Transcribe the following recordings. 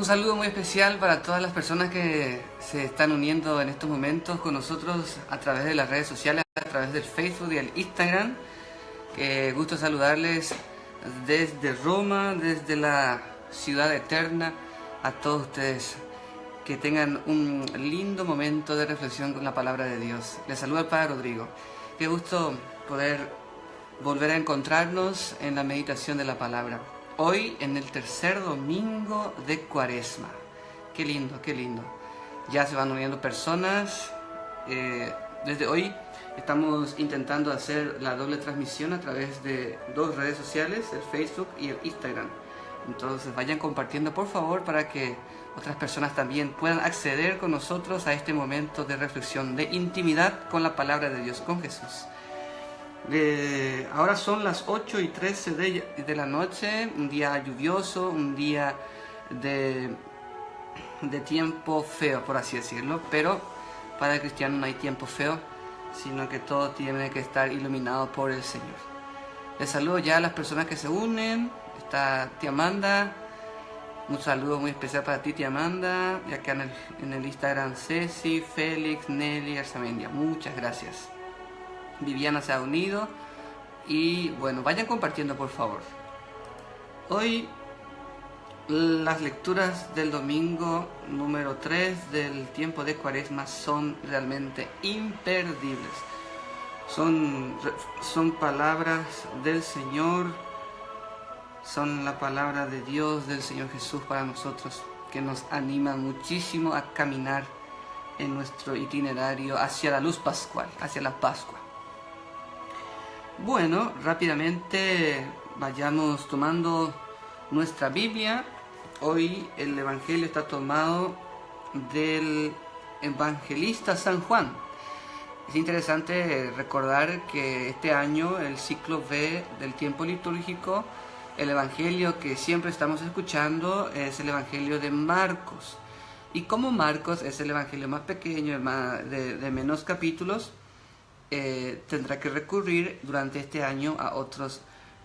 Un saludo muy especial para todas las personas que se están uniendo en estos momentos con nosotros a través de las redes sociales, a través del Facebook y el Instagram. Gusto saludarles desde Roma, desde la ciudad eterna, a todos ustedes. Que tengan un lindo momento de reflexión con la palabra de Dios. Les saluda el Padre Rodrigo. Qué gusto poder volver a encontrarnos en la meditación de la palabra. Hoy en el tercer domingo de Cuaresma. Qué lindo, qué lindo. Ya se van uniendo personas. Desde hoy estamos intentando hacer la doble transmisión a través de dos redes sociales, el Facebook y el Instagram. Entonces vayan compartiendo por favor para que otras personas también puedan acceder con nosotros a este momento de reflexión, de intimidad con la palabra de Dios, con Jesús. Ahora son las 8:13 de la noche, un día lluvioso, un día de tiempo feo, por así decirlo, pero para el cristiano no hay tiempo feo, sino que todo tiene que estar iluminado por el Señor. Les saludo ya a las personas que se unen. Está tía Amanda, un saludo muy especial para ti, tía Amanda, y acá en el Instagram Ceci, Félix, Nelly, Arzamendia, muchas gracias. Viviana se ha unido y bueno, vayan compartiendo por favor. Hoy las lecturas del domingo número 3 del tiempo de Cuaresma son realmente imperdibles. Son palabras del Señor, son la palabra de Dios, del Señor Jesús para nosotros, que nos anima muchísimo a caminar en nuestro itinerario hacia la luz pascual, hacia la Pascua. Bueno, rápidamente vayamos tomando nuestra Biblia. Hoy el Evangelio está tomado del evangelista San Juan. Es interesante recordar que este año, el ciclo B del tiempo litúrgico, el Evangelio que siempre estamos escuchando es el Evangelio de Marcos. Y como Marcos es el Evangelio más pequeño, de menos capítulos, tendrá que recurrir durante este año a otro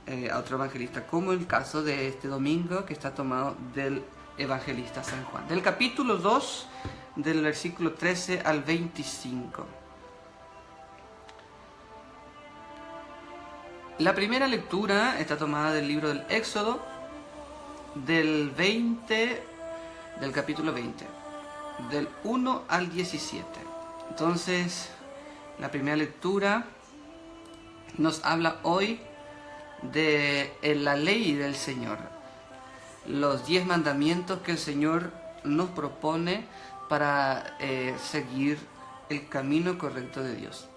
evangelista, como el caso de este domingo que está tomado del evangelista San Juan. Del capítulo 2, del versículo 13 al 25. La primera lectura está tomada del libro del Éxodo, del capítulo 20, del 1 al 17. Entonces, la primera lectura nos habla hoy de la ley del Señor, los 10 mandamientos que el Señor nos propone para seguir el camino correcto de Dios.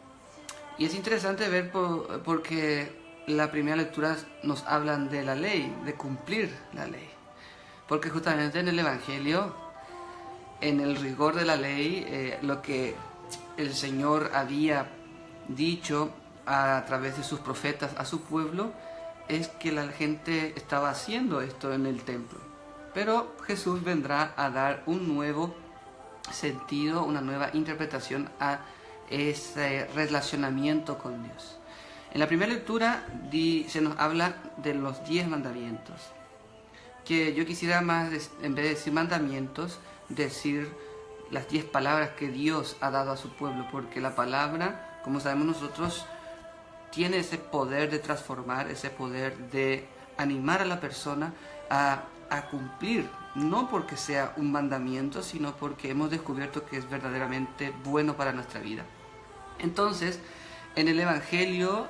Y es interesante ver porque la primera lectura nos hablan de la ley, de cumplir la ley. Porque justamente en el Evangelio, en el rigor de la ley, lo que el Señor había dicho a través de sus profetas a su pueblo, es que la gente estaba haciendo esto en el templo. Pero Jesús vendrá a dar un nuevo sentido, una nueva interpretación a ese relacionamiento con Dios. En la primera lectura se nos habla de los 10 mandamientos, que yo quisiera más, en vez de decir mandamientos, decir las 10 palabras que Dios ha dado a su pueblo, porque la palabra, como sabemos nosotros, tiene ese poder de transformar, ese poder de animar a la persona a cumplir, no porque sea un mandamiento, sino porque hemos descubierto que es verdaderamente bueno para nuestra vida. Entonces, en el Evangelio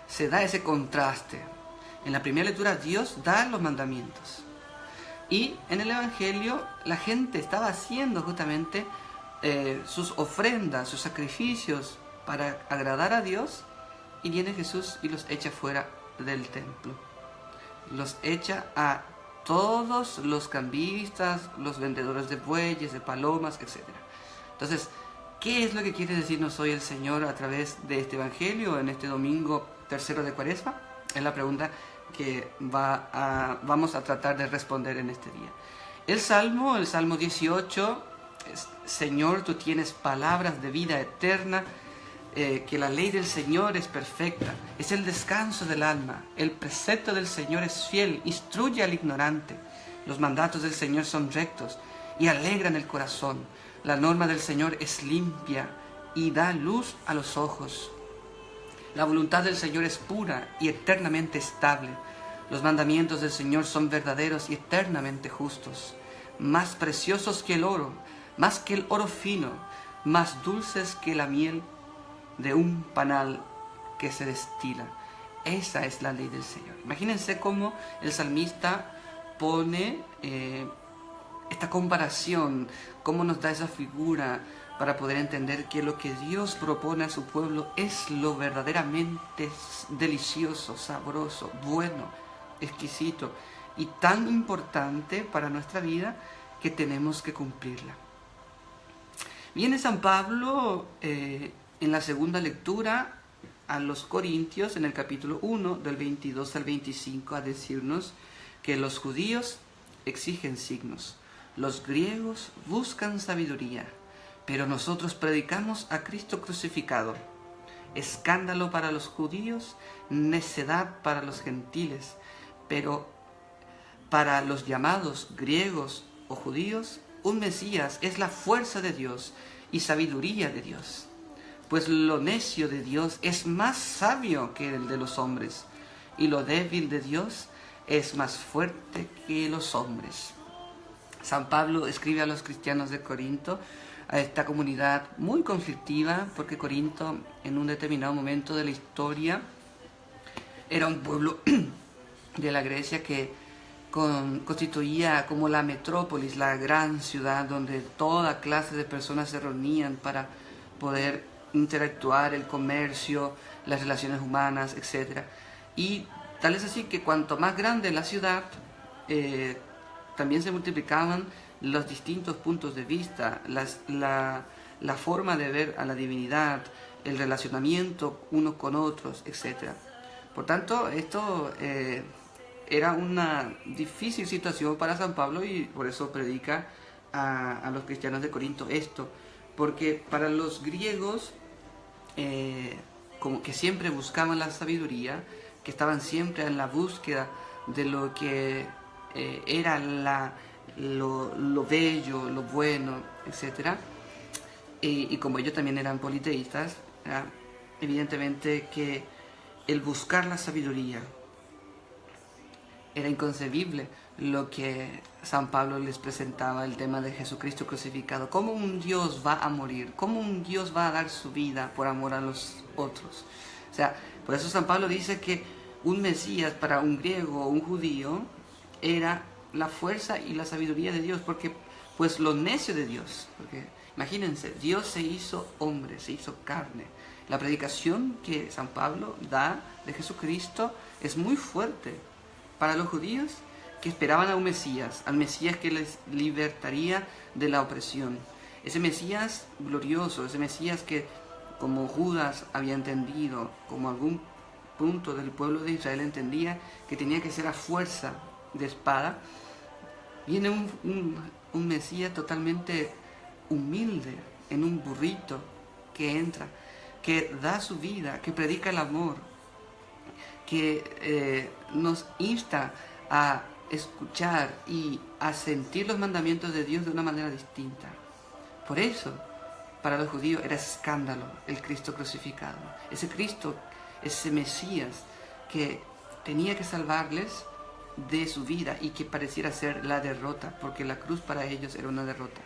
se da ese contraste. En la primera lectura Dios da los mandamientos y en el Evangelio la gente estaba haciendo justamente sus ofrendas, sus sacrificios para agradar a Dios, y viene Jesús y los echa fuera del templo, los echa a todos los cambistas, los vendedores de bueyes, de palomas, etc. Entonces, ¿qué es lo que quiere decirnos hoy el Señor a través de este Evangelio en este domingo tercero de Cuaresma? Es la pregunta que vamos a tratar de responder en este día. El Salmo 18, Señor, tú tienes palabras de vida eterna, que la ley del Señor es perfecta, es el descanso del alma, el precepto del Señor es fiel, instruye al ignorante, Los mandatos del Señor son rectos y alegran el corazón. La norma del Señor es limpia y da luz a los ojos. La voluntad del Señor es pura y eternamente estable. Los mandamientos del Señor son verdaderos y eternamente justos. Más preciosos que el oro, más que el oro fino, más dulces que la miel de un panal que se destila. Esa es la ley del Señor. Imagínense cómo el salmista pone esta comparación, cómo nos da esa figura para poder entender que lo que Dios propone a su pueblo es lo verdaderamente delicioso, sabroso, bueno, exquisito y tan importante para nuestra vida que tenemos que cumplirla. Viene San Pablo en la segunda lectura a los Corintios, en el capítulo 1, del 22 al 25, a decirnos que los judíos exigen signos, los griegos buscan sabiduría, pero nosotros predicamos a Cristo crucificado, escándalo para los judíos, necedad para los gentiles, pero para los llamados griegos o judíos, un Mesías es la fuerza de Dios y sabiduría de Dios. Pues lo necio de Dios es más sabio que el de los hombres, y lo débil de Dios es más fuerte que los hombres. San Pablo escribe a los cristianos de Corinto, a esta comunidad muy conflictiva, porque Corinto en un determinado momento de la historia era un pueblo de la Grecia que constituía como la metrópolis, la gran ciudad donde toda clase de personas se reunían para poder interactuar, el comercio, las relaciones humanas, etc. Y tal es así que cuanto más grande la ciudad, también se multiplicaban los distintos puntos de vista, la forma de ver a la divinidad, el relacionamiento unos con otros, etc. Por tanto, esto era una difícil situación para San Pablo y por eso predica a los cristianos de Corinto esto. Porque para los griegos, como que siempre buscaban la sabiduría, que estaban siempre en la búsqueda de lo que era lo bello, lo bueno, etc. Y como ellos también eran politeístas, evidentemente que el buscar la sabiduría era inconcebible lo que San Pablo les presentaba, el tema de Jesucristo crucificado. ¿Cómo un Dios va a morir? ¿Cómo un Dios va a dar su vida por amor a los otros? O sea, por eso San Pablo dice que un Mesías para un griego o un judío era la fuerza y la sabiduría de Dios, porque pues lo necio de Dios, porque imagínense, Dios se hizo hombre, se hizo carne. La predicación que San Pablo da de Jesucristo es muy fuerte para los judíos que esperaban a un Mesías, al Mesías que les libertaría de la opresión. Ese Mesías glorioso, ese Mesías que como Judas había entendido, como algún punto del pueblo de Israel entendía que tenía que ser a fuerza de espada, viene un Mesías totalmente humilde, en un burrito que entra, que da su vida, que predica el amor, que nos insta a escuchar y a sentir los mandamientos de Dios de una manera distinta. Por eso, para los judíos era escándalo el Cristo crucificado. Ese Cristo, ese Mesías que tenía que salvarles de su vida y que pareciera ser la derrota, porque la cruz para ellos era una derrota.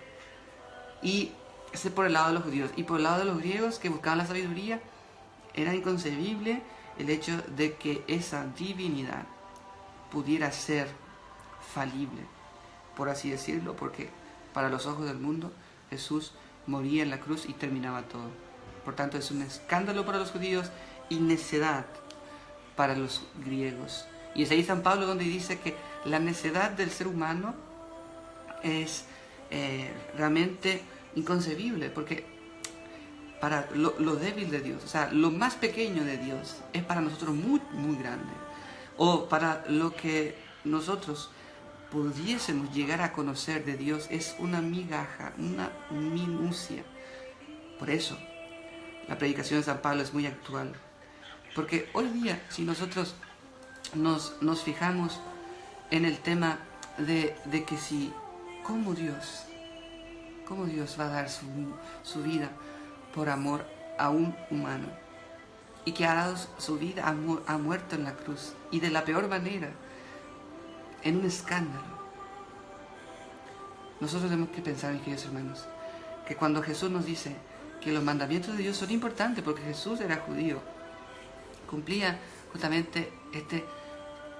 Y ese por el lado de los judíos. Y por el lado de los griegos que buscaban la sabiduría, era inconcebible el hecho de que esa divinidad pudiera ser falible, por así decirlo, porque para los ojos del mundo Jesús moría en la cruz y terminaba todo. Por tanto, es un escándalo para los judíos y necedad para los griegos. Y es ahí San Pablo donde dice que la necedad del ser humano es realmente inconcebible, porque para lo débil de Dios, o sea, lo más pequeño de Dios es para nosotros muy, muy grande. O para lo que nosotros pudiésemos llegar a conocer de Dios es una migaja, una minucia. Por eso, la predicación de San Pablo es muy actual. Porque hoy día, si nosotros nos fijamos en el tema de que si, ¿cómo Dios va a dar su vida por amor a un humano? Y que ha dado su vida, ha muerto en la cruz, y de la peor manera, en un escándalo. Nosotros tenemos que pensar, mis queridos hermanos, que cuando Jesús nos dice que los mandamientos de Dios son importantes, porque Jesús era judío, cumplía justamente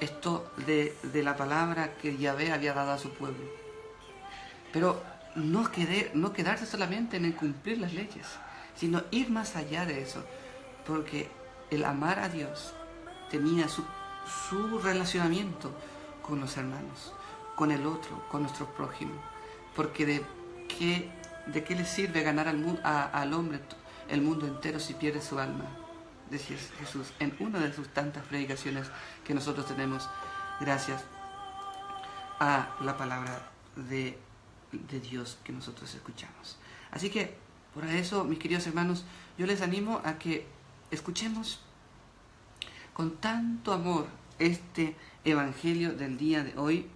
esto de la palabra que Yahvé había dado a su pueblo. Pero no quedarse solamente en el cumplir las leyes, sino ir más allá de eso, porque el amar a Dios tenía su relacionamiento con los hermanos, con el otro, con nuestro prójimo. Porque ¿de qué le sirve ganar al hombre el mundo entero si pierde su alma? Decía Jesús en una de sus tantas predicaciones que nosotros tenemos gracias a la palabra de Dios que nosotros escuchamos. Así que por eso, mis queridos hermanos, yo les animo a que escuchemos con tanto amor este evangelio del día de hoy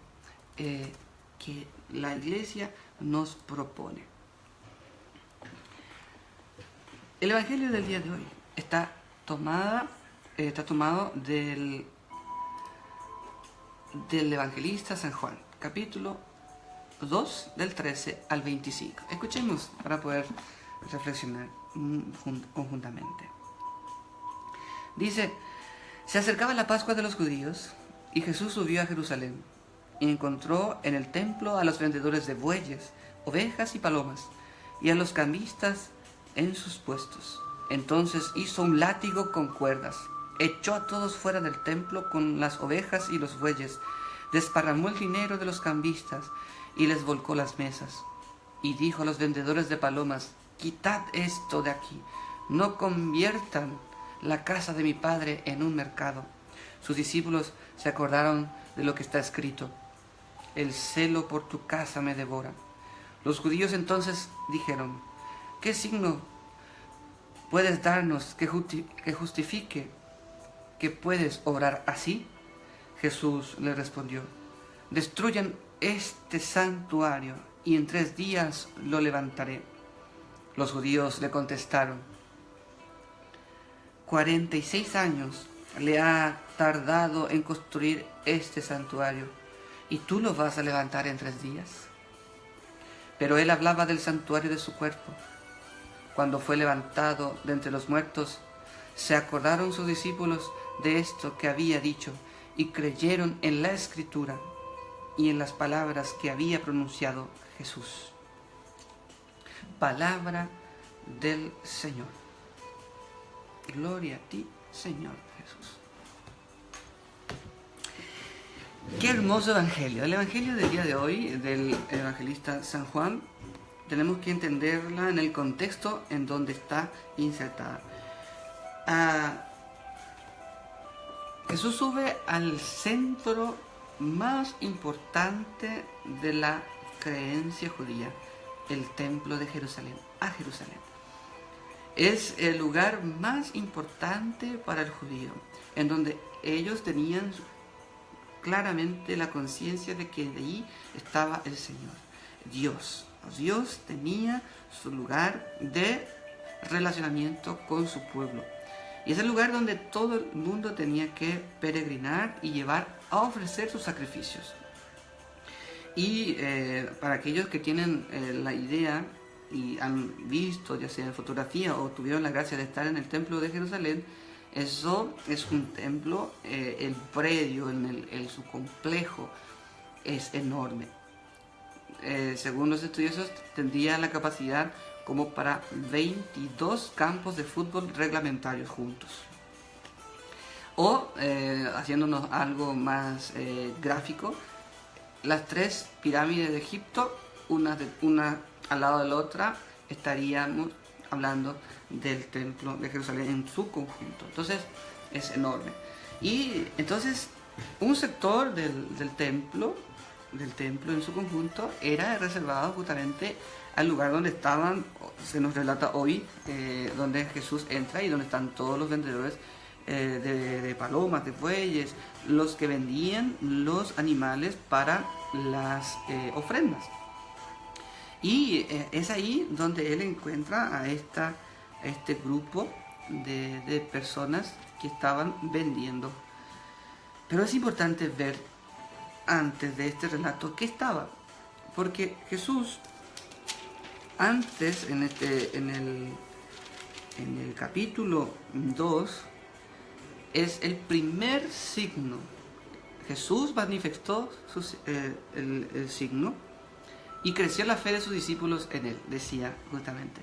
que la iglesia nos propone. El evangelio del día de hoy está tomado del evangelista San Juan, capítulo 2, del 13 al 25. Escuchemos para poder reflexionar conjuntamente. Dice: se acercaba la Pascua de los judíos y Jesús subió a Jerusalén y encontró en el templo a los vendedores de bueyes, ovejas y palomas y a los cambistas en sus puestos. Entonces hizo un látigo con cuerdas, echó a todos fuera del templo con las ovejas y los bueyes, desparramó el dinero de los cambistas y les volcó las mesas. Y dijo a los vendedores de palomas: quitad esto de aquí, no conviertan la casa de mi Padre en un mercado. Sus discípulos se acordaron de lo que está escrito: el celo por tu casa me devora. Los judíos entonces dijeron: ¿qué signo puedes darnos que justifique que puedes obrar así? Jesús le respondió: destruyan este santuario y en 3 días lo levantaré. Los judíos le contestaron: 46 años le ha tardado en construir este santuario, ¿y tú lo vas a levantar en 3 días? Pero él hablaba del santuario de su cuerpo. Cuando fue levantado de entre los muertos, se acordaron sus discípulos de esto que había dicho y creyeron en la Escritura y en las palabras que había pronunciado Jesús. Palabra del Señor. Gloria a ti, Señor Jesús. Qué hermoso evangelio. El evangelio del día de hoy, del evangelista San Juan, tenemos que entenderla en el contexto en donde está insertada. Jesús sube al centro más importante de la creencia judía, el templo de Jerusalén, a Jerusalén. Es el lugar más importante para el judío, en donde ellos tenían claramente la conciencia de que de ahí estaba el Señor, Dios. Dios tenía su lugar de relacionamiento con su pueblo. Y es el lugar donde todo el mundo tenía que peregrinar y a ofrecer sus sacrificios. Y para aquellos que tienen la idea y han visto, ya sea en fotografía o tuvieron la gracia de estar en el templo de Jerusalén, eso es un templo, el predio, su complejo es enorme. Según los estudiosos, tendría la capacidad como para 22 campos de fútbol reglamentarios juntos. O, haciéndonos algo más gráfico, las 3 pirámides de Egipto, una al lado de la otra, estaríamos hablando del templo de Jerusalén en su conjunto. Entonces es enorme. Y entonces un sector del templo en su conjunto era reservado justamente al lugar donde estaban, se nos relata hoy, donde Jesús entra y donde están todos los vendedores de palomas, de bueyes, los que vendían los animales para las ofrendas. Y es ahí donde él encuentra a este grupo de personas que estaban vendiendo. Pero es importante ver antes de este relato qué estaba, porque Jesús antes en el capítulo 2 es el primer signo. Jesús manifestó el signo y creció la fe de sus discípulos en él, decía justamente.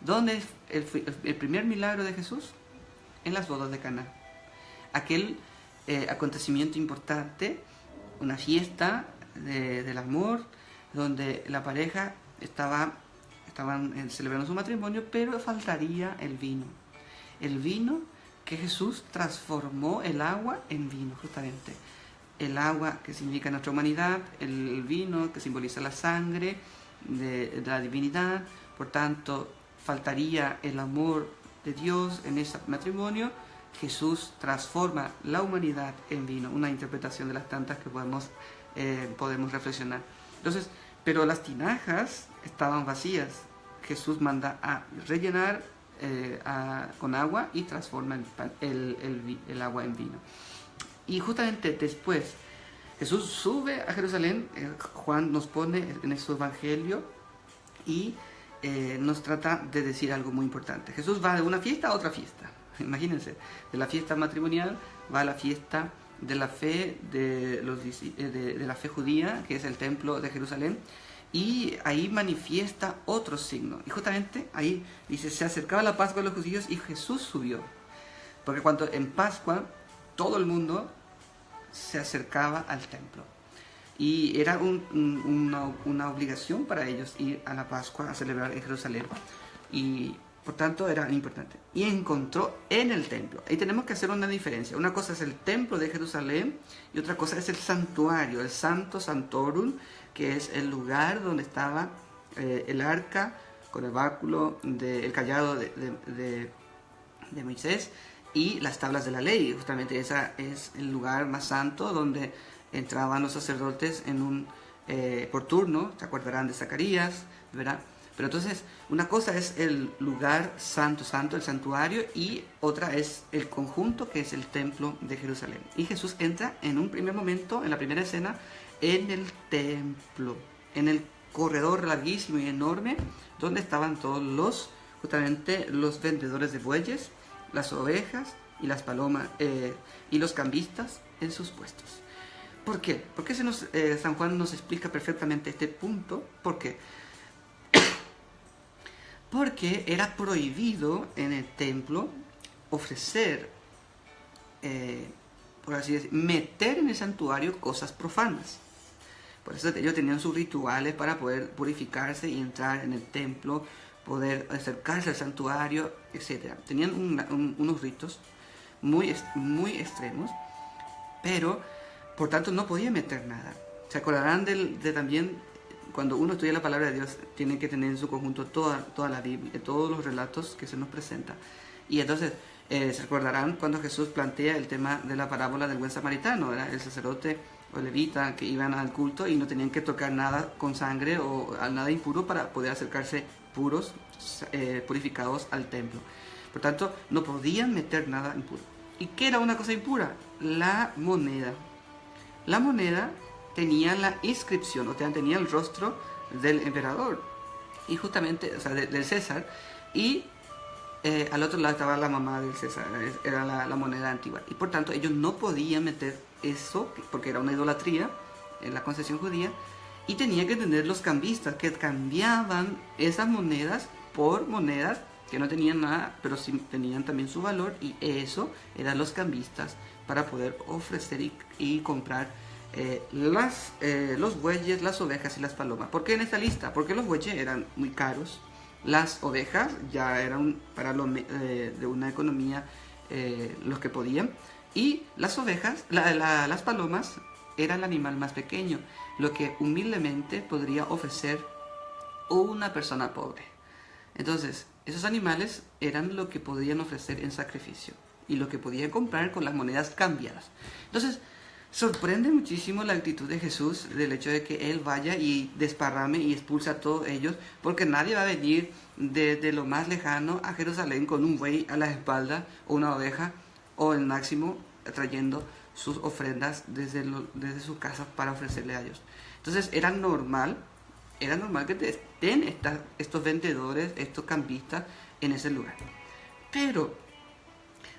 ¿Dónde es el primer milagro de Jesús? En las bodas de Caná. Aquel acontecimiento importante, una fiesta del amor, donde la pareja estaban celebrando su matrimonio, pero faltaría el vino. El vino que Jesús transformó el agua en vino, justamente. El agua que significa nuestra humanidad, el vino que simboliza la sangre de la divinidad. Por tanto, faltaría el amor de Dios en ese matrimonio. Jesús transforma la humanidad en vino, una interpretación de las tantas que podemos reflexionar. Entonces, pero las tinajas estaban vacías. Jesús manda a rellenar con agua y transforma el agua en vino. Y justamente después, Jesús sube a Jerusalén. Juan nos pone en su evangelio y nos trata de decir algo muy importante. Jesús va de una fiesta a otra fiesta. Imagínense, de la fiesta matrimonial va a la fiesta de la fe de la fe judía, que es el templo de Jerusalén, y ahí manifiesta otro signo. Y justamente ahí dice, se acercaba la Pascua de los judíos y Jesús subió. Porque cuando en Pascua todo el mundo se acercaba al templo. Y era una obligación para ellos ir a la Pascua a celebrar en Jerusalén. Y por tanto era importante. Y encontró en el templo. Ahí tenemos que hacer una diferencia. Una cosa es el templo de Jerusalén y otra cosa es el santuario, el Santo Santorum, que es el lugar donde estaba el arca con el báculo, el cayado de Moisés y las tablas de la ley. Justamente ese es el lugar más santo donde entraban los sacerdotes por turno. Se acordarán de Zacarías, ¿verdad? Pero entonces, una cosa es el lugar santo, el santuario, y otra es el conjunto que es el templo de Jerusalén. Y Jesús entra en un primer momento, en la primera escena, en el templo, en el corredor larguísimo y enorme, donde estaban justamente los vendedores de bueyes, las ovejas y las palomas, y los cambistas en sus puestos. ¿Por qué? Porque San Juan nos explica perfectamente este punto. ¿Por qué? Porque era prohibido en el templo ofrecer, por así decir, meter en el santuario cosas profanas. Por eso ellos tenían sus rituales para poder purificarse y entrar en el templo, poder acercarse al santuario, etc. Tenían unos ritos muy, muy extremos, pero por tanto no podían meter nada. Se acordarán de también, cuando uno estudia la palabra de Dios, tiene que tener en su conjunto toda la Biblia, todos los relatos que se nos presentan. Y entonces se recordarán cuando Jesús plantea el tema de la parábola del buen samaritano, ¿verdad? El sacerdote o levita que iban al culto y no tenían que tocar nada con sangre o nada impuro para poder acercarse puros, purificados al templo. Por tanto, no podían meter nada impuro. ¿Y qué era una cosa impura? La moneda. La moneda tenía la inscripción, o sea, tenía el rostro del emperador, y justamente, o sea, del César, y al otro lado estaba la mamá del César, era la moneda antigua, y por tanto ellos no podían meter eso, porque era una idolatría en la concepción judía, y tenían que tener los cambistas, que cambiaban esas monedas por monedas que no tenían nada, pero sí tenían también su valor, y eso eran los cambistas para poder ofrecer y comprar los bueyes, las ovejas y las palomas. ¿Por qué en esta lista? Porque los bueyes eran muy caros, las ovejas ya eran para de una economía los que podían, y las ovejas, las palomas era el animal más pequeño, lo que humildemente podría ofrecer una persona pobre. Entonces, esos animales eran lo que podían ofrecer en sacrificio. y lo que podía comprar con las monedas cambiadas. Entonces, sorprende muchísimo la actitud de Jesús del hecho de que Él vaya y desparrame y expulsa a todos ellos, porque nadie va a venir desde lo más lejano a Jerusalén con un buey a la espalda o una oveja, o el máximo trayendo sus ofrendas desde sus casas para ofrecerle a Dios. Entonces era normal que estén estos vendedores, estos campistas en ese lugar. Pero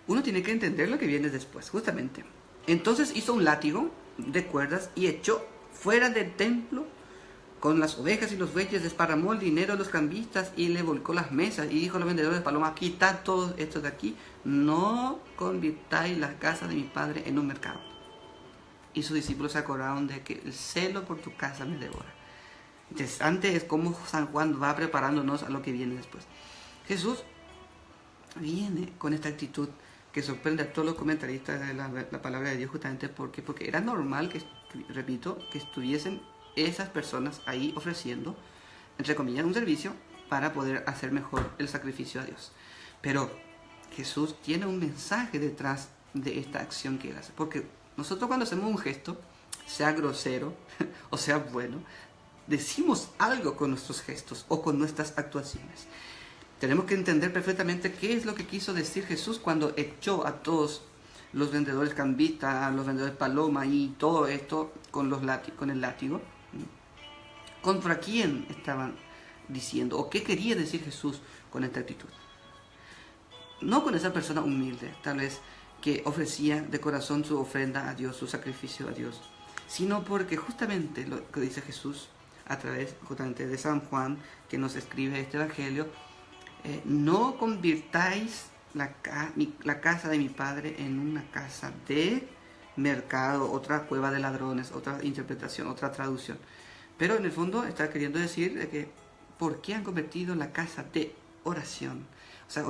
uno tiene que entender lo que viene después, justamente. Entonces hizo un látigo de cuerdas y echó fuera del templo con las ovejas y los bueyes, desparramó el dinero de los cambistas y le volcó las mesas y dijo a los vendedores de palomas: quitad todos estos de aquí, no convirtáis la casa de mi padre en un mercado. Y sus discípulos se acordaron de que el celo por tu casa me devora. Interesante es cómo San Juan va preparándonos a lo que viene después. Jesús viene con esta actitud que sorprende a todos los comentaristas de la palabra de Dios, justamente porque era normal que, repito, que estuviesen esas personas ahí ofreciendo, entre comillas, un servicio para poder hacer mejor el sacrificio a Dios. Pero Jesús tiene un mensaje detrás de esta acción que él hace, porque nosotros cuando hacemos un gesto, sea grosero o sea bueno, decimos algo con nuestros gestos o con nuestras actuaciones. Tenemos que entender perfectamente qué es lo que quiso decir Jesús cuando echó a todos los vendedores cambistas, a los vendedores paloma y todo esto con el látigo. ¿Contra quién estaban diciendo? ¿O qué quería decir Jesús con esta actitud? No con esa persona humilde, tal vez, que ofrecía de corazón su ofrenda a Dios, su sacrificio a Dios, sino porque justamente lo que dice Jesús a través justamente de San Juan, que nos escribe este evangelio: no convirtáis la casa de mi padre en una casa de mercado, otra cueva de ladrones, otra interpretación, otra traducción. Pero en el fondo está queriendo decir que ¿por qué han convertido la casa de oración? O sea,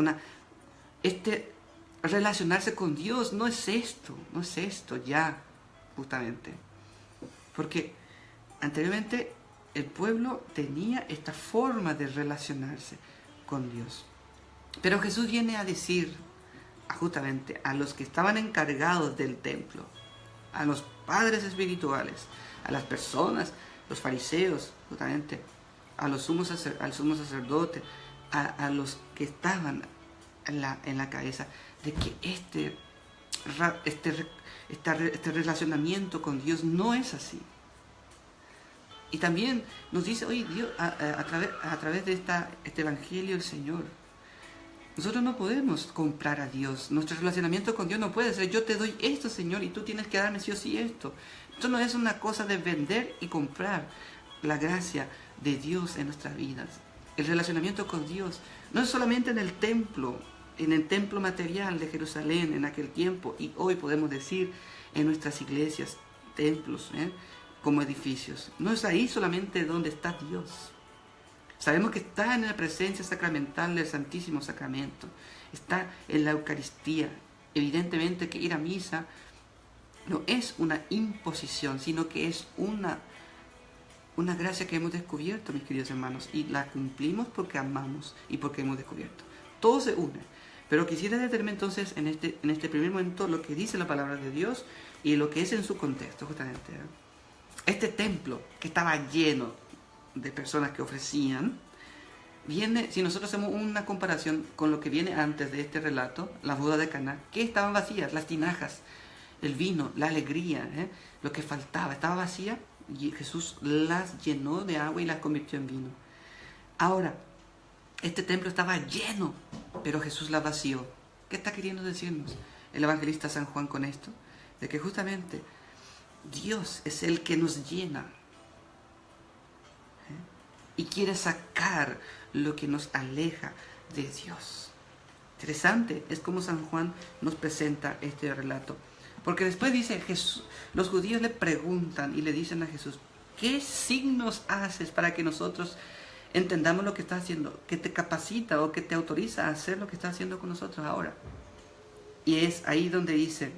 relacionarse con Dios no es esto ya, justamente. Porque anteriormente el pueblo tenía esta forma de relacionarse con Dios. Pero Jesús viene a decir justamente a los que estaban encargados del templo, a los padres espirituales, a las personas, los fariseos, justamente, al sumo sacerdote, a los que estaban en la cabeza, de que este relacionamiento con Dios no es así. Y también nos dice hoy Dios a través de este evangelio el Señor: nosotros no podemos comprar a Dios. Nuestro relacionamiento con Dios no puede ser: yo te doy esto, Señor, y tú tienes que darme sí o sí esto. Esto no es una cosa de vender y comprar la gracia de Dios en nuestras vidas. El relacionamiento con Dios no es solamente en el templo material de Jerusalén en aquel tiempo, y hoy podemos decir en nuestras iglesias, templos, como edificios. No es ahí solamente donde está Dios. Sabemos que está en la presencia sacramental del Santísimo Sacramento, está en la Eucaristía. Evidentemente que ir a misa no es una imposición, sino que es una gracia que hemos descubierto, mis queridos hermanos, y la cumplimos porque amamos y porque hemos descubierto. Todo se une. Pero quisiera detenerme entonces en este primer momento lo que dice la palabra de Dios y lo que es en su contexto, justamente. Este templo que estaba lleno de personas que ofrecían, si nosotros hacemos una comparación con lo que viene antes de este relato, la boda de Caná, que estaban vacías, las tinajas, el vino, la alegría, lo que faltaba, estaba vacía, y Jesús las llenó de agua y las convirtió en vino. Ahora, este templo estaba lleno, pero Jesús la vació. ¿Qué está queriendo decirnos el evangelista San Juan con esto? De que justamente Dios es el que nos llena y quiere sacar lo que nos aleja de Dios. Interesante es como San Juan nos presenta este relato, porque después dice Jesús, los judíos le preguntan y le dicen a Jesús: ¿qué signos haces para que nosotros entendamos lo que está haciendo, que te capacita o que te autoriza a hacer lo que está haciendo con nosotros ahora? Y es ahí donde dice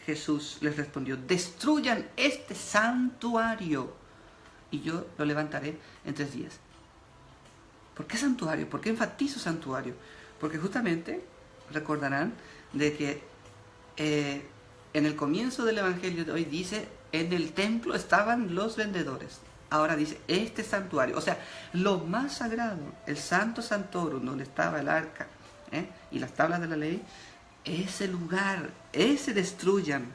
Jesús les respondió: destruyan este santuario y yo lo levantaré en 3 días. ¿Por qué santuario? ¿Por qué enfatizo santuario? Porque justamente recordarán de que en el comienzo del Evangelio de hoy dice, en el templo estaban los vendedores. Ahora dice, este santuario, o sea, lo más sagrado, el Santo Santorum, donde estaba el arca y las tablas de la ley, ese lugar, ese destruyan.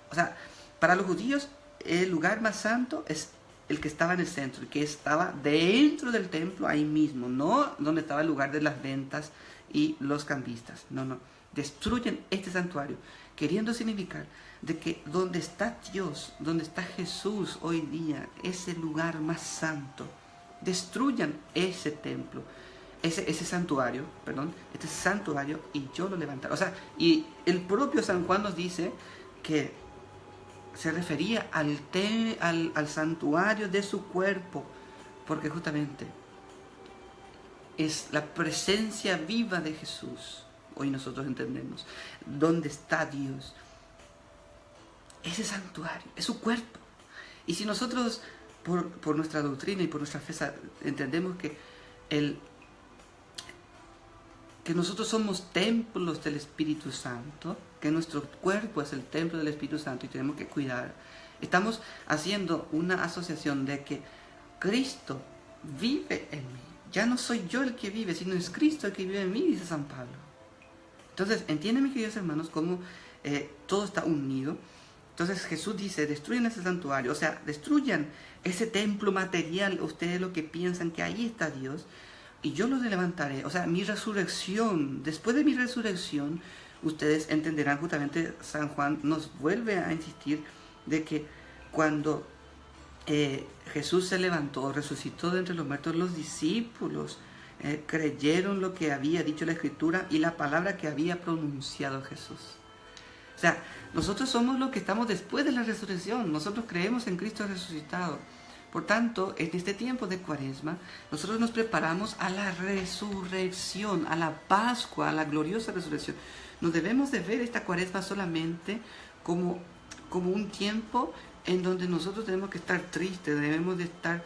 O sea, para los judíos, el lugar más santo es el que estaba en el centro, el que estaba dentro del templo, ahí mismo, no donde estaba el lugar de las ventas y los cambistas. No, no. Destruyen este santuario, queriendo significar de que donde está Dios, donde está Jesús hoy día, ese lugar más santo, destruyan ese templo, ese santuario, este santuario, y yo lo levantaré. O sea, y el propio San Juan nos dice que se refería al santuario de su cuerpo, porque justamente es la presencia viva de Jesús. Hoy nosotros entendemos dónde está Dios. Ese santuario es su cuerpo. Y si nosotros, por nuestra doctrina y por nuestra fe, entendemos que nosotros somos templos del Espíritu Santo, que nuestro cuerpo es el templo del Espíritu Santo y tenemos que cuidar, estamos haciendo una asociación de que Cristo vive en mí. Ya no soy yo el que vive, sino es Cristo el que vive en mí, dice San Pablo. Entonces, entienden, mis queridos hermanos, cómo todo está unido. Entonces Jesús dice, destruyan ese santuario, o sea, destruyan ese templo material, ustedes lo que piensan que ahí está Dios, y yo lo levantaré. O sea, mi resurrección, después de mi resurrección, ustedes entenderán, justamente San Juan nos vuelve a insistir de que cuando Jesús se levantó, resucitó de entre los muertos, los discípulos creyeron lo que había dicho la Escritura y la palabra que había pronunciado Jesús. O sea, nosotros somos los que estamos después de la resurrección, nosotros creemos en Cristo resucitado. Por tanto, en este tiempo de Cuaresma, nosotros nos preparamos a la resurrección, a la Pascua, a la gloriosa resurrección. No debemos de ver esta Cuaresma solamente como un tiempo en donde nosotros tenemos que estar tristes, debemos de estar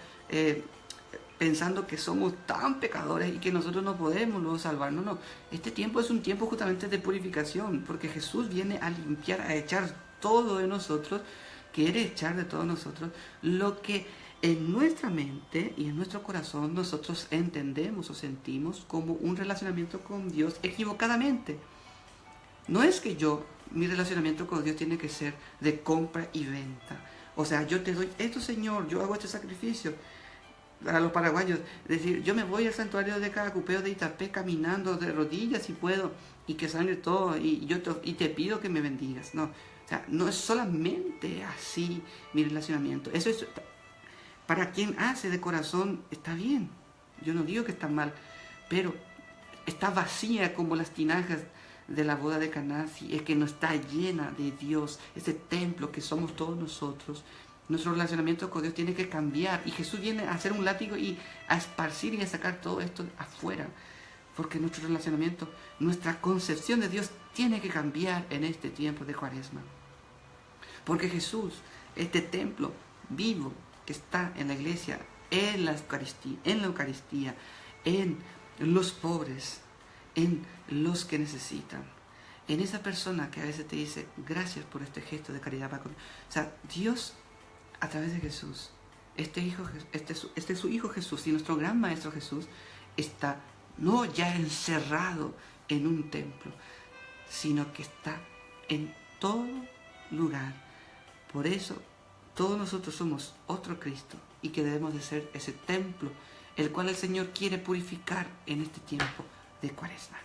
pensando que somos tan pecadores y que nosotros no podemos luego salvarnos. No, este tiempo es un tiempo justamente de purificación, porque Jesús viene a limpiar, a echar todo de nosotros, quiere echar de todos nosotros lo que en nuestra mente y en nuestro corazón nosotros entendemos o sentimos como un relacionamiento con Dios equivocadamente. No es que mi relacionamiento con Dios tiene que ser de compra y venta. O sea, yo te doy esto, Señor, yo hago este sacrificio. Para los paraguayos, es decir, yo me voy al santuario de Cacupeo de Itapé caminando de rodillas si puedo, y que sangre todo, y te pido que me bendigas. No, o sea, no es solamente así mi relacionamiento. Eso es, para quien hace de corazón, está bien. Yo no digo que está mal, pero está vacía como las tinajas de la boda de Caná, si es que no está llena de Dios, ese templo que somos todos nosotros. Nuestro relacionamiento con Dios tiene que cambiar, y Jesús viene a hacer un látigo y a esparcir y a sacar todo esto afuera, porque nuestro relacionamiento, nuestra concepción de Dios tiene que cambiar en este tiempo de Cuaresma, porque Jesús, este templo vivo que está en la iglesia, en la Eucaristía, en los pobres, en los que necesitan, en esa persona que a veces te dice gracias por este gesto de caridad para conmigo. O sea, Dios a través de Jesús, este es su Hijo Jesús, y nuestro gran Maestro Jesús está no ya encerrado en un templo, sino que está en todo lugar. Por eso todos nosotros somos otro Cristo, y que debemos de ser ese templo el cual el Señor quiere purificar en este tiempo de Cuaresma.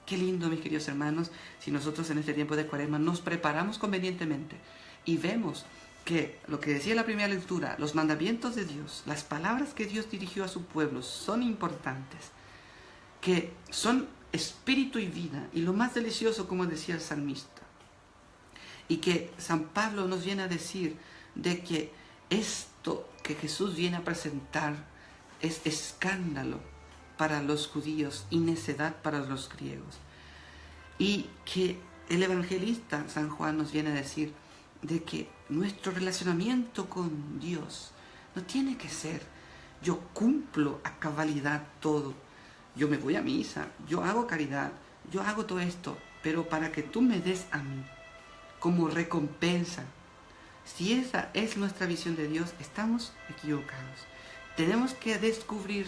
Qué lindo, mis queridos hermanos, si nosotros en este tiempo de Cuaresma nos preparamos convenientemente y vemos que lo que decía la primera lectura, los mandamientos de Dios, las palabras que Dios dirigió a su pueblo son importantes, que son espíritu y vida, y lo más delicioso, como decía el salmista, y que San Pablo nos viene a decir de que esto que Jesús viene a presentar es escándalo para los judíos y necedad para los griegos, y que el evangelista San Juan nos viene a decir de que nuestro relacionamiento con Dios no tiene que ser yo cumplo a cabalidad todo, yo me voy a misa, yo hago caridad, yo hago todo esto, pero para que tú me des a mí como recompensa. Si esa es nuestra visión de Dios, estamos equivocados. Tenemos que descubrir,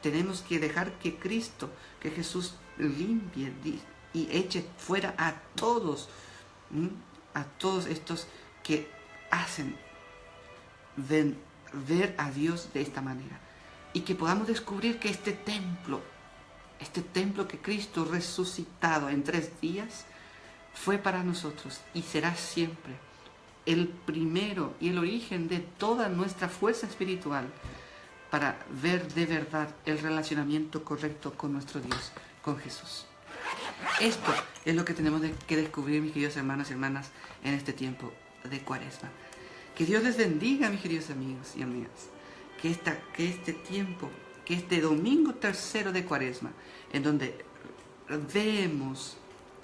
tenemos que dejar que Cristo, que Jesús limpie y eche fuera a todos estos que hacen ver a Dios de esta manera. Y que podamos descubrir que este templo que Cristo resucitado en 3 días, fue para nosotros y será siempre el primero y el origen de toda nuestra fuerza espiritual para ver de verdad el relacionamiento correcto con nuestro Dios, con Jesús. Esto es lo que tenemos que descubrir, mis queridos hermanos y hermanas, en este tiempo de Cuaresma. Que Dios les bendiga, mis queridos amigos y amigas. Que este tiempo, que este domingo 3 de Cuaresma, en donde vemos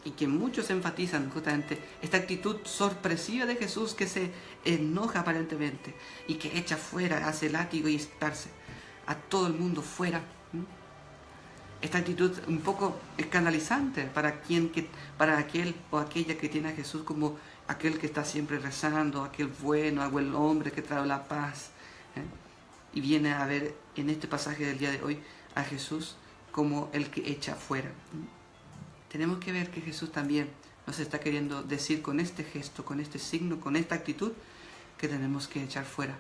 y que muchos enfatizan justamente esta actitud sorpresiva de Jesús, que se enoja aparentemente y que echa fuera, hace látigo y esparce a todo el mundo fuera. Esta actitud un poco escandalizante para aquel o aquella que tiene a Jesús como aquel que está siempre rezando, aquel bueno, aquel hombre que trae la paz. Y viene a ver en este pasaje del día de hoy a Jesús como el que echa fuera. Tenemos que ver que Jesús también nos está queriendo decir con este gesto, con este signo, con esta actitud, que tenemos que echar fuera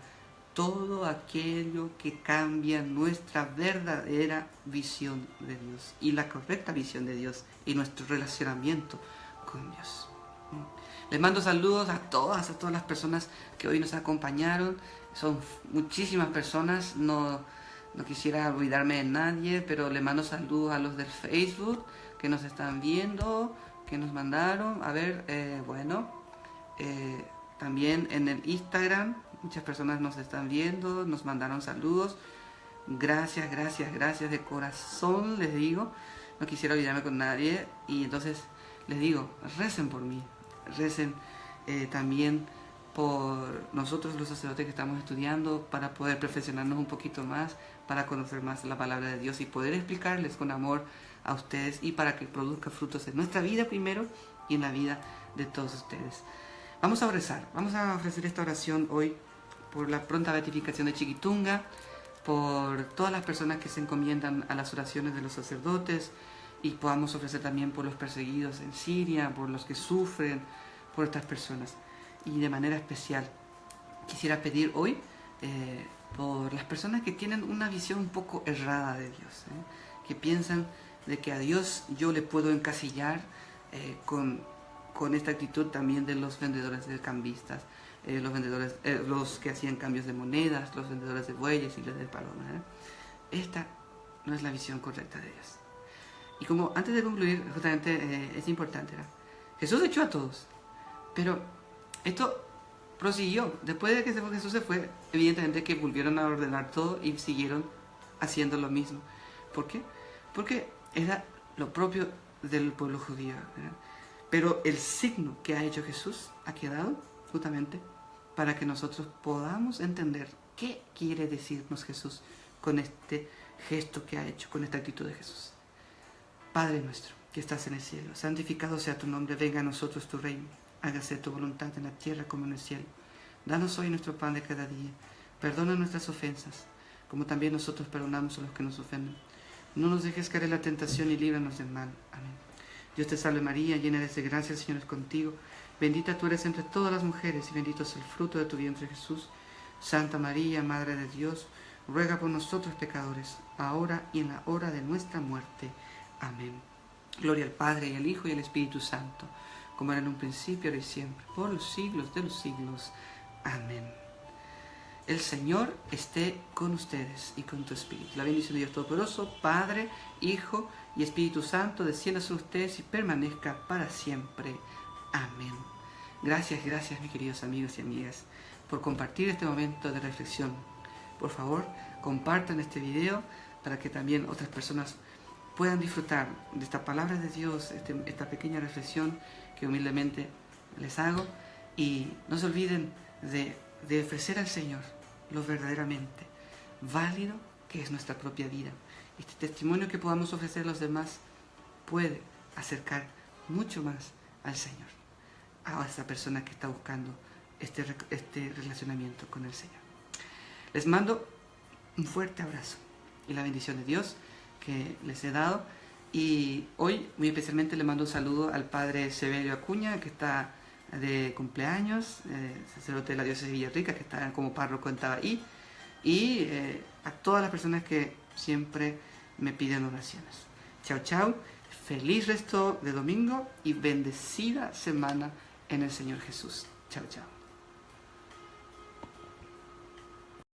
todo aquello que cambia nuestra verdadera visión de Dios y la correcta visión de Dios y nuestro relacionamiento con Dios. Les mando saludos a todas las personas que hoy nos acompañaron. Son muchísimas personas, no quisiera olvidarme de nadie, pero le mando saludos a los del Facebook que nos están viendo, que nos mandaron. A ver, también en el Instagram, muchas personas nos están viendo, nos mandaron saludos. Gracias de corazón, les digo. No quisiera olvidarme con nadie. Y entonces les digo, recen por mí, recen también por nosotros los sacerdotes que estamos estudiando, para poder perfeccionarnos un poquito más, para conocer más la palabra de Dios y poder explicarles con amor a ustedes, y para que produzca frutos en nuestra vida primero y en la vida de todos ustedes. Vamos a rezar, vamos a ofrecer esta oración hoy por la pronta beatificación de Chiquitunga, por todas las personas que se encomiendan a las oraciones de los sacerdotes, y podamos ofrecer también por los perseguidos en Siria, por los que sufren, por estas personas. Y de manera especial quisiera pedir hoy por las personas que tienen una visión un poco errada de Dios, que piensan de que a Dios yo le puedo encasillar con esta actitud también de los vendedores de cambistas, los que hacían cambios de monedas, los vendedores de bueyes y los de palomas. Esta no es la visión correcta de Dios. Y como antes de concluir, justamente es importante, ¿no? Jesús echó a todos, pero esto prosiguió. Después de que Jesús se fue, evidentemente que volvieron a ordenar todo y siguieron haciendo lo mismo. ¿Por qué? Porque era lo propio del pueblo judío, ¿verdad? Pero el signo que ha hecho Jesús ha quedado justamente para que nosotros podamos entender qué quiere decirnos Jesús con este gesto que ha hecho, con esta actitud de Jesús. Padre nuestro, que estás en el cielo, santificado sea tu nombre, venga a nosotros tu reino, hágase tu voluntad en la tierra como en el cielo. Danos hoy nuestro pan de cada día, perdona nuestras ofensas, como también nosotros perdonamos a los que nos ofenden. No nos dejes caer en la tentación y líbranos del mal. Amén. Dios te salve María, llena eres de gracia, el Señor es contigo. Bendita tú eres entre todas las mujeres y bendito es el fruto de tu vientre Jesús. Santa María, Madre de Dios, ruega por nosotros pecadores, ahora y en la hora de nuestra muerte. Amén. Gloria al Padre, y al Hijo, y al Espíritu Santo, como era en un principio, ahora y siempre, por los siglos de los siglos. Amén. El Señor esté con ustedes y con tu espíritu. La bendición de Dios Todopoderoso, Padre, Hijo y Espíritu Santo, descienda sobre ustedes y permanezca para siempre. Amén. Gracias, mis queridos amigos y amigas, por compartir este momento de reflexión. Por favor, compartan este video para que también otras personas puedan disfrutar de esta palabra de Dios, esta pequeña reflexión que humildemente les hago. Y no se olviden de ofrecer al Señor lo verdaderamente válido que es nuestra propia vida. Este testimonio que podamos ofrecer a los demás puede acercar mucho más al Señor, a esa persona que está buscando este relacionamiento con el Señor. Les mando un fuerte abrazo y la bendición de Dios que les he dado. Y hoy muy especialmente le mando un saludo al padre Severio Acuña, que está de cumpleaños, sacerdote de la diócesis de Villarrica, que está como párroco en Tabaí, y a todas las personas que siempre me piden oraciones. Chao, chao, feliz resto de domingo y bendecida semana en el Señor Jesús. Chao, chao.